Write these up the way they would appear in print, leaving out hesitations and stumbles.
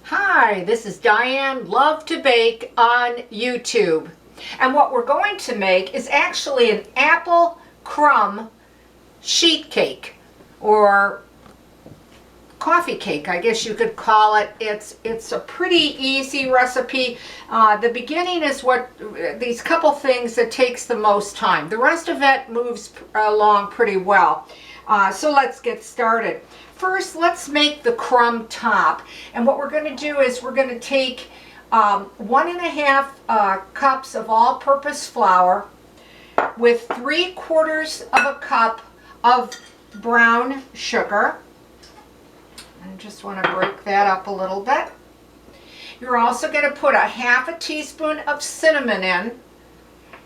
Hi, this is Diane Lovetobake on YouTube. And what we're going to make is actually an apple crumb sheet cake, or coffee cake, I guess you could call it. It's a pretty easy recipe. The beginning is what these couple things that takes the most time. The rest of it moves along pretty well. So let's get started. First, let's make the crumb top. And what we're going to do is we're going to take 1.5 cups of all-purpose flour with 3/4 of a cup of brown sugar. I just want to break that up a little bit. You're also going to put 1/2 teaspoon of cinnamon in,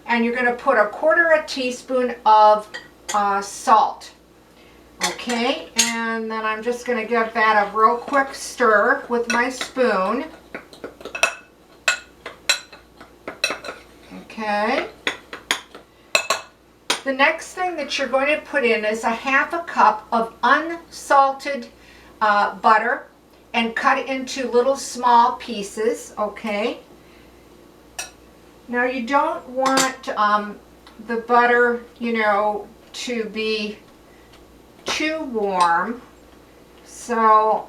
and you're going to put 1/4 teaspoon of salt. Okay, and then I'm just going to give that a real quick stir with my spoon. Okay. The next thing that you're going to put in is 1/2 cup of unsalted butter, and cut it into little small pieces. Okay. Now you don't want the butter, to be too warm, so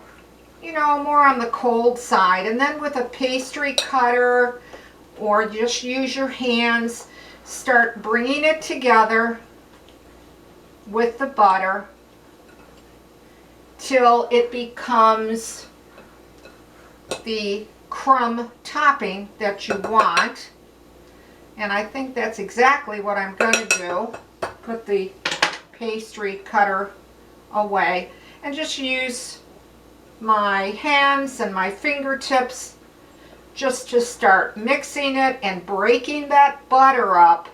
more on the cold side. And then with a pastry cutter, or just use your hands, start bringing it together with the butter till it becomes the crumb topping that you want. And I think that's exactly what I'm going to do. Put the pastry cutter away and just use my hands and my fingertips just to start mixing it and breaking that butter up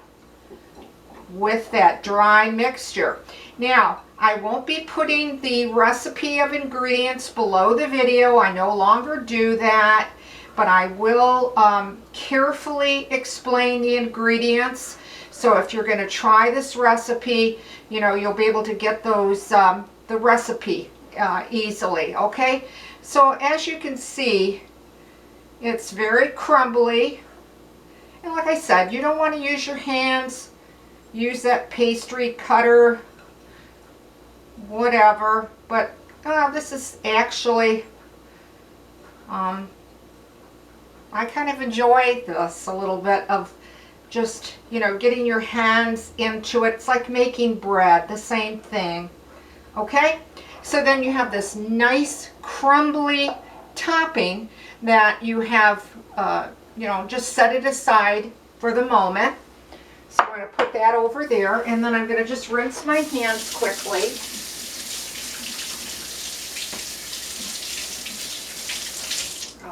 with that dry mixture. Now, I won't be putting the recipe of ingredients below the video. I no longer do that, but I will carefully explain the ingredients. So if you're going to try this recipe, you'll be able to get those the recipe easily. Okay, so as you can see, it's very crumbly, and like I said, you don't want to use your hands. Use that pastry cutter, whatever. But this is actually I kind of enjoy this a little bit of just getting your hands into it. It's like making bread, the same thing. Okay, so then you have this nice crumbly topping that you have just set it aside for the moment. So I'm going to put that over there, and then I'm going to just rinse my hands quickly.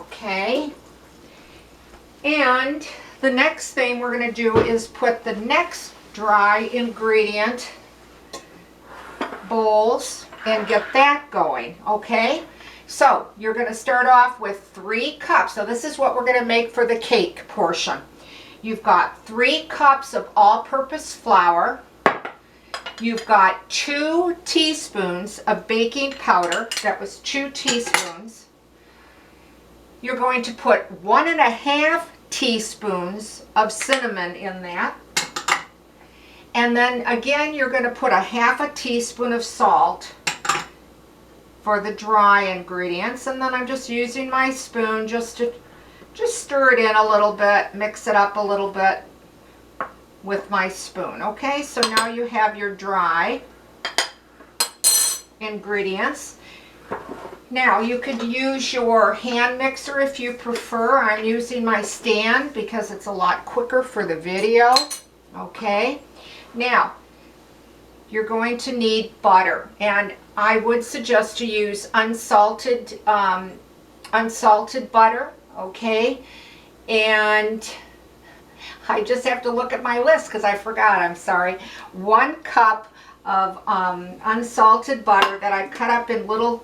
Okay, and the next thing we're going to do is put the next dry ingredient bowls and get that going. Okay, so you're going to start off with 3 cups. So this is what we're going to make for the cake portion. You've got 3 cups of all-purpose flour. You've got 2 teaspoons of baking powder. That was 2 teaspoons. You're going to put 1.5 teaspoons of cinnamon in that. And then again, you're going to put 1/2 teaspoon of salt for the dry ingredients. And then I'm just using my spoon just to stir it in a little bit, mix it up a little bit with my spoon. Okay, so now you have your dry ingredients. Now you could use your hand mixer if you prefer. I'm using my stand because it's a lot quicker for the video. Okay, now you're going to need butter, and I would suggest to use unsalted butter. Okay, and I just have to look at my list because I forgot. I'm sorry. 1 cup of unsalted butter that I cut up in little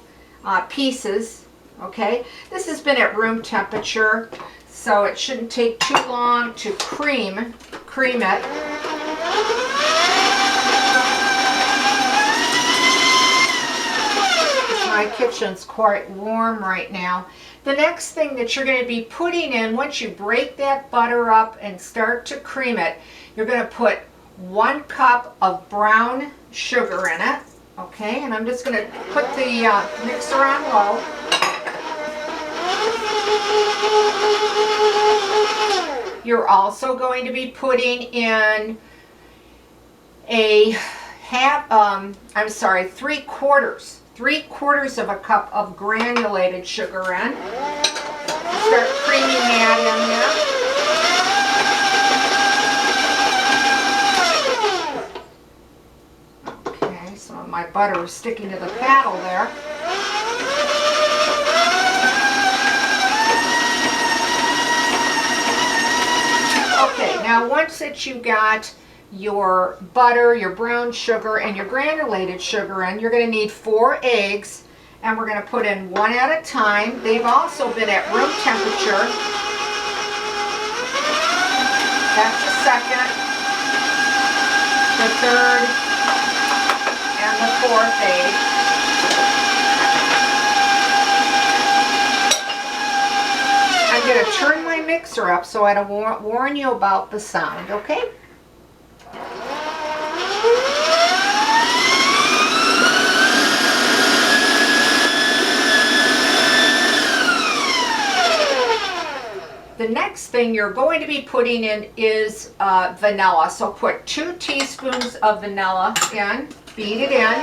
pieces. Okay, this has been at room temperature, so it shouldn't take too long to cream it. my kitchen's quite warm right now. The next thing that you're going to be putting in, once you break that butter up and start to cream it, you're going to put 1 cup of brown sugar in it. Okay, and I'm just going to put the mixer on low. You're also going to be putting in a three-quarters of a cup of granulated sugar in. Start creaming that in there. Okay, some of my butter is sticking to the paddle there. Okay, now once that you got your butter, your brown sugar, and your granulated sugar in, you're going to need 4 eggs, and we're going to put in 1 at a time. They've also been at room temperature. That's the second, the third, and the 4th egg. I'm going to turn my mixer up so I don't warn you about the sound, okay? The next thing you're going to be putting in is vanilla. So put 2 teaspoons of vanilla in, beat it in.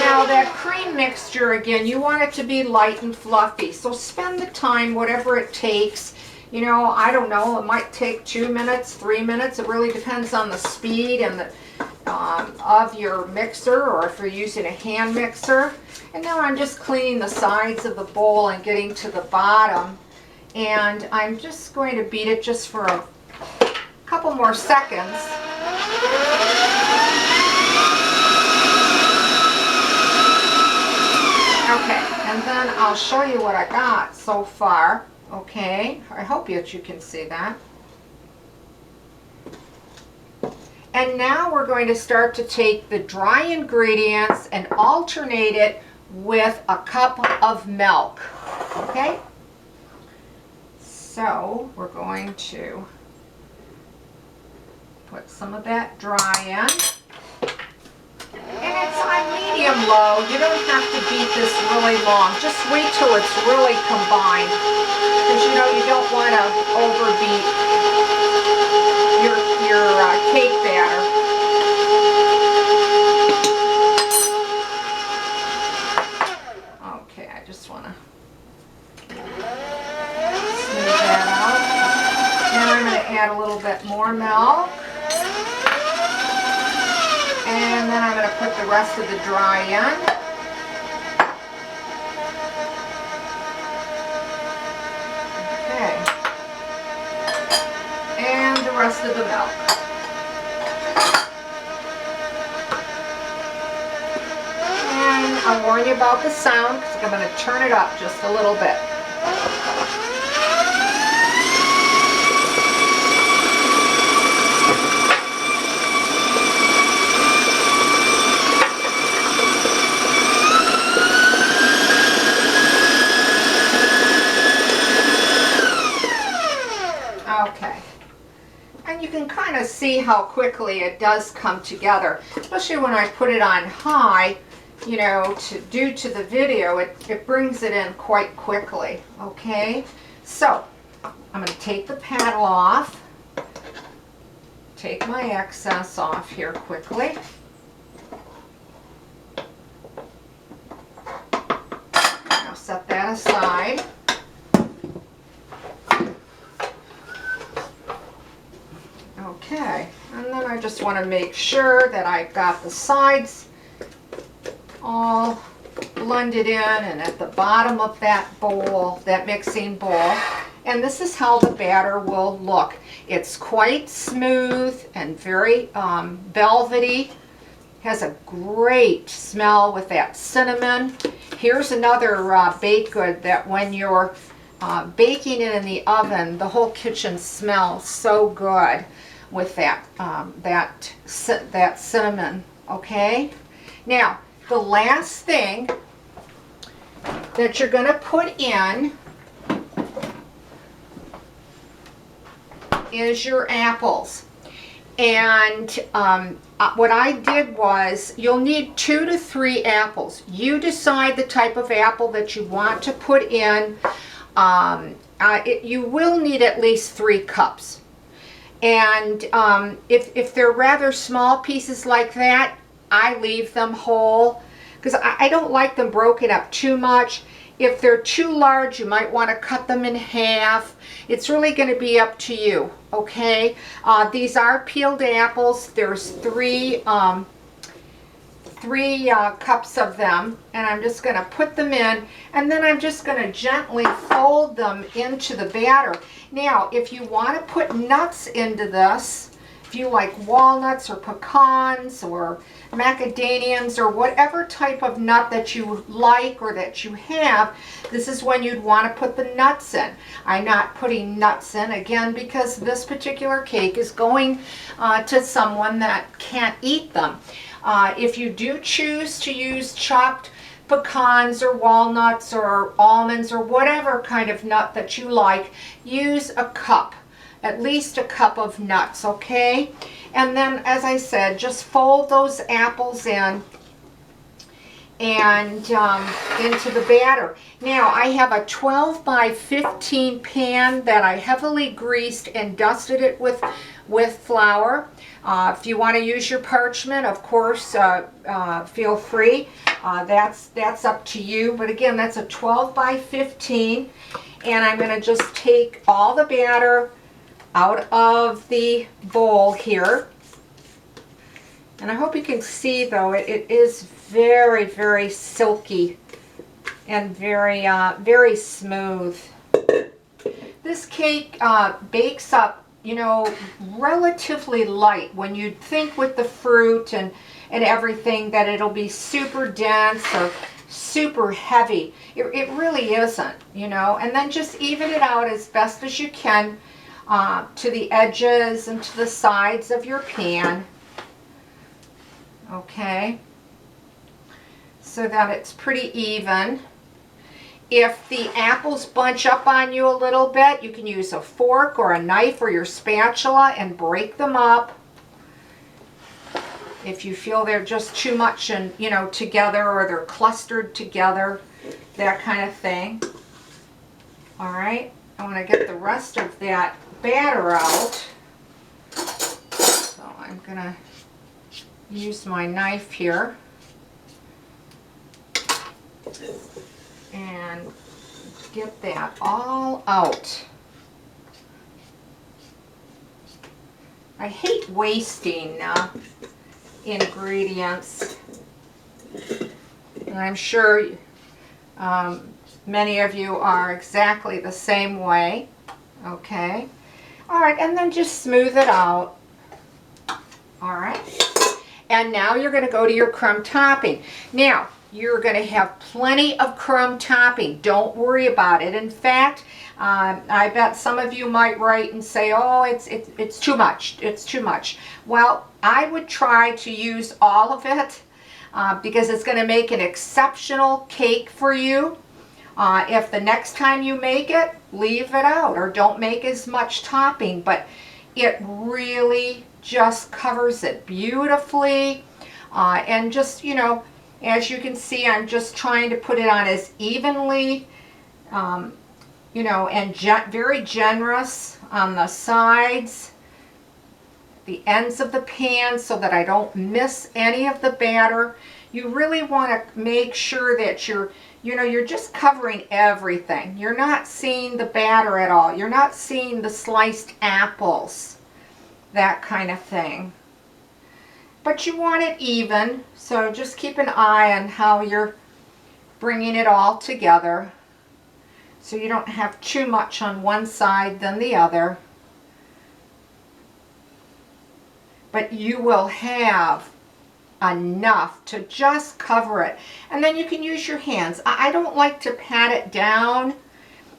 Now that cream mixture, again, you want it to be light and fluffy. So spend the time, whatever it takes. You know, I don't know, it might take 2 minutes, 3 minutes. It really depends on the speed and the of your mixer, or if you're using a hand mixer. And now I'm just cleaning the sides of the bowl and getting to the bottom, and I'm just going to beat it just for a couple more seconds. Okay, and then I'll show you what I got so far. Okay, I hope that you can see that. And now we're going to start to take the dry ingredients and alternate it with a cup of milk. Okay? So we're going to put some of that dry in. And it's on medium-low. You don't have to beat this really long. Just wait till it's really combined. Because you know you don't want to overbeat your cake batter. Okay, I just want to smooth that out. Now I'm going to add a little bit more milk. And then I'm going to put the rest of the dry in. Okay. And the rest of the milk. And I'll warn you about the sound because I'm going to turn it up just a little bit. Okay, and you can kind of see how quickly it does come together, especially when I put it on high, you know, due to the video, it brings it in quite quickly. Okay, so I'm going to take the paddle off, take my excess off here quickly. Now set that aside. Okay, and then I just want to make sure that I've got the sides all blended in and at the bottom of that bowl, that mixing bowl. And this is how the batter will look. It's quite smooth and very velvety. Has a great smell with that cinnamon. Here's another baked good that when you're baking it in the oven, the whole kitchen smells so good with that that cinnamon. Okay, now the last thing that you're going to put in is your apples. And what I did was, you'll need 2 to 3 apples. You decide the type of apple that you want to put in. You will need at least 3 cups. And if they're rather small pieces like that, I leave them whole because I don't like them broken up too much. If they're too large, you might want to cut them in half. It's really going to be up to you, okay? These are peeled apples. There's three cups of them, and I'm just going to put them in, and then I'm just going to gently fold them into the batter. Now, if you want to put nuts into this, if you like walnuts or pecans or macadamias or whatever type of nut that you like or that you have, this is when you'd want to put the nuts in. I'm not putting nuts in, again, because this particular cake is going to someone that can't eat them. If you do choose to use chopped pecans or walnuts or almonds or whatever kind of nut that you like, use a cup. At least a cup of nuts, okay? And then, as I said, just fold those apples in and into the batter. Now, I have a 12 by 15 pan that I heavily greased and dusted it with flour. If you want to use your parchment, of course, feel free. That's up to you. But again, that's a 12 by 15. And I'm going to just take all the batter out of the bowl here. And I hope you can see, though, it is very, very silky and very, very smooth. This cake bakes up, you know, relatively light. When you'd think with the fruit and everything that it'll be super dense or super heavy, it really isn't, you know. And then just even it out as best as you can to the edges and to the sides of your pan. Okay, so that it's pretty even. If the apples bunch up on you a little bit, you can use a fork or a knife or your spatula and break them up. If you feel they're just too much and, you know, together, or they're clustered together, that kind of thing. All right, I want to get the rest of that batter out. So I'm going to use my knife here and get that all out. I hate wasting ingredients, and I'm sure many of you are exactly the same way. Okay, all right, and then just smooth it out. All right, and now you're going to go to your crumb topping. Now, you're going to have plenty of crumb topping. Don't worry about it. In fact, I bet some of you might write and say, oh, it's too much. It's too much. Well, I would try to use all of it because it's going to make an exceptional cake for you. If the next time you make it, leave it out or don't make as much topping, but it really just covers it beautifully. And just, you know, as you can see, I'm just trying to put it on as evenly, you know, and very generous on the sides, the ends of the pan, so that I don't miss any of the batter. You really want to make sure that you're just covering everything. You're not seeing the batter at all. You're not seeing the sliced apples, that kind of thing. But you want it even, so just keep an eye on how you're bringing it all together so you don't have too much on one side than the other. But you will have enough to just cover it. And then you can use your hands. I don't like to pat it down,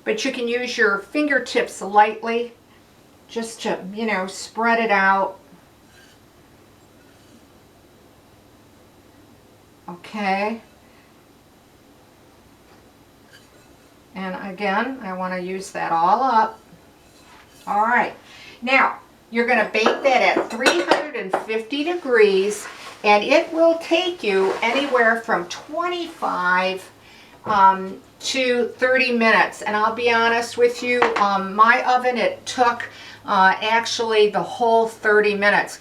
but you can use your fingertips lightly just to, you know, spread it out. Okay. And again, I want to use that all up. All right. Now, you're going to bake that at 350 degrees, and it will take you anywhere from 25 to 30 minutes. And I'll be honest with you, my oven, it took actually the whole 30 minutes.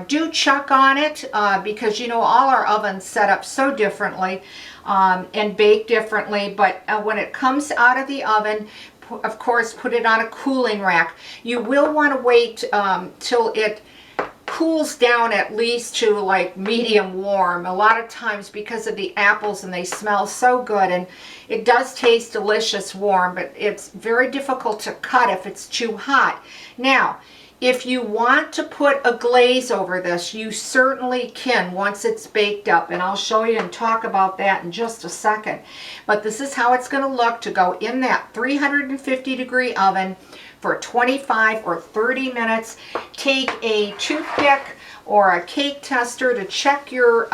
Do check on it because, you know, all our ovens set up so differently and bake differently, but when it comes out of the oven, of course, put it on a cooling rack. You will want to wait till it cools down at least to like medium warm. A lot of times because of the apples, and they smell so good, and it does taste delicious warm, but it's very difficult to cut if it's too hot. Now, if you want to put a glaze over this, you certainly can once it's baked up, and I'll show you and talk about that in just a second. But this is how it's going to look to go in that 350 degree oven for 25 or 30 minutes. Take a toothpick or a cake tester to check your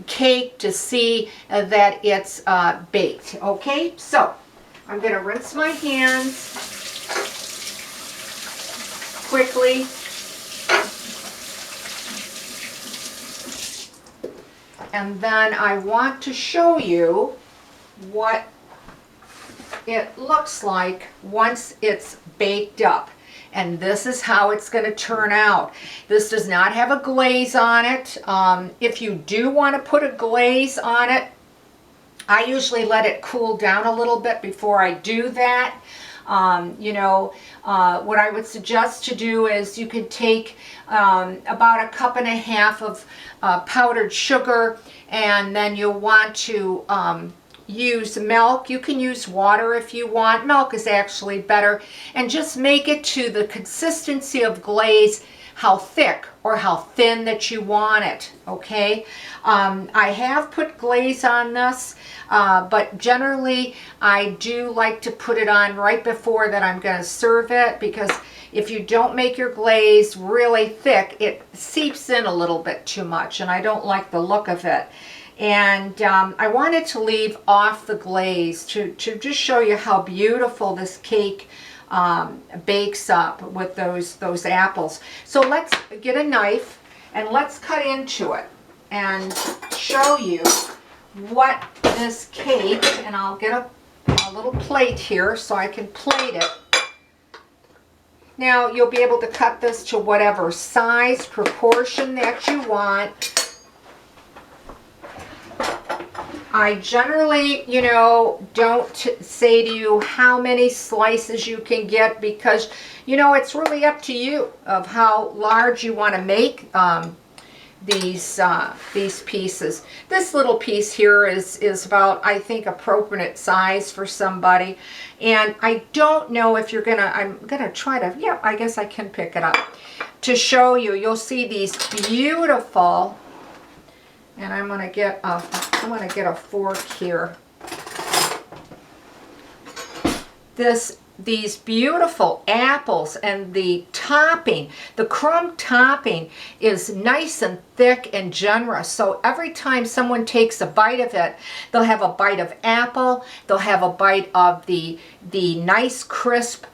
cake to see that it's baked. Okay, so I'm going to rinse my hands quickly. And then I want to show you what it looks like once it's baked up. And this is how it's going to turn out. This does not have a glaze on it. If you do want to put a glaze on it, I usually let it cool down a little bit before I do that. You know, what I would suggest to do is you could take about 1.5 cups of powdered sugar, and then you'll want to use milk. You can use water if you want. Milk is actually better. And just make it to the consistency of glaze, how thick or how thin that you want it, okay? I have put glaze on this, but generally I do like to put it on right before that I'm going to serve it, because if you don't make your glaze really thick, it seeps in a little bit too much, and I don't like the look of it. And I wanted to leave off the glaze to just show you how beautiful this cake bakes up with those apples. So let's get a knife and let's cut into it and show you what this cake, and I'll get a little plate here so I can plate it. Now you'll be able to cut this to whatever size, proportion that you want. I generally, you know, don't say to you how many slices you can get, because, you know, it's really up to you of how large you want to make these pieces. This little piece here is about, I think, appropriate size for somebody. And I don't know if you're gonna, I'm gonna try to, yeah, I guess I can pick it up to show you. You'll see these beautiful, and I'm gonna get a fork here. These beautiful apples, and the topping, the crumb topping is nice and thick and generous. So every time someone takes a bite of it, they'll have a bite of apple, they'll have a bite of the nice crisp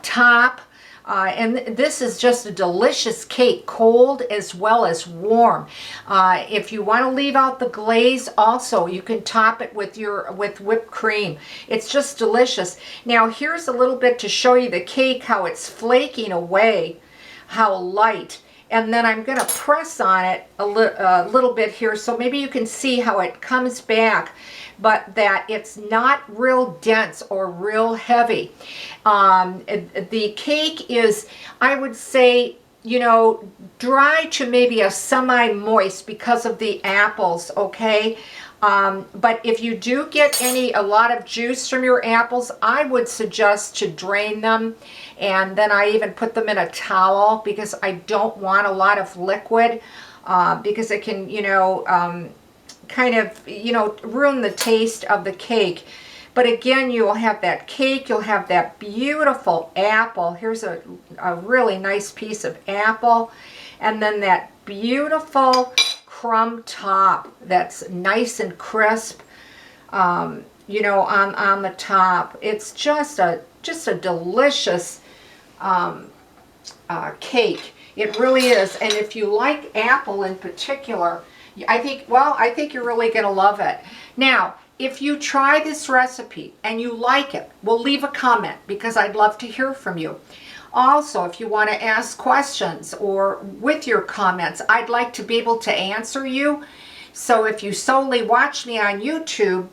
top. And this is just a delicious cake, cold as well as warm. If you want to leave out the glaze, also you can top it with whipped cream. It's just delicious. Now here's a little bit to show you the cake, how it's flaking away, how light. And then I'm going to press on it a little bit here, so maybe you can see how it comes back, but that it's not real dense or real heavy. The cake is, I would say, you know, dry to maybe a semi-moist because of the apples, okay? But if you do get a lot of juice from your apples, I would suggest to drain them, and then I even put them in a towel, because I don't want a lot of liquid, because it can, you know, kind of, you know, ruin the taste of the cake. But again, you'll have that cake, you'll have that beautiful apple. Here's a really nice piece of apple. And then that beautiful crumb top that's nice and crisp, you know, on the top. It's just a delicious cake. It really is. And if you like apple in particular, I think you're really going to love it. Now, if you try this recipe and you like it, well, leave a comment because I'd love to hear from you. Also, if you want to ask questions or with your comments, I'd like to be able to answer you. So if you solely watch me on YouTube,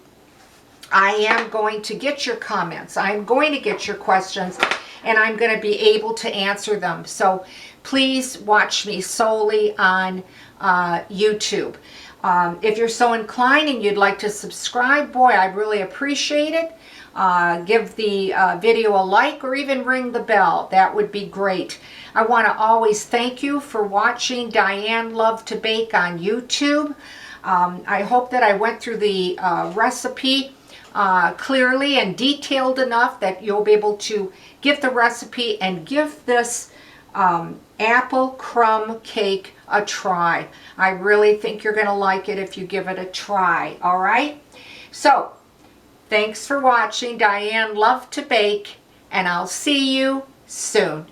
I am going to get your comments. I'm going to get your questions, and I'm going to be able to answer them. So please watch me solely on YouTube. If you're so inclined and you'd like to subscribe, boy, I'd really appreciate it. Give the video a like or even ring the bell. That would be great. I want to always thank you for watching Diane Lovetobake on YouTube. I hope that I went through the recipe clearly and detailed enough that you'll be able to get the recipe and give this apple crumb cake a try. I really think you're going to like it if you give it a try. All right? So, thanks for watching Diane Lovetobake, and I'll see you soon.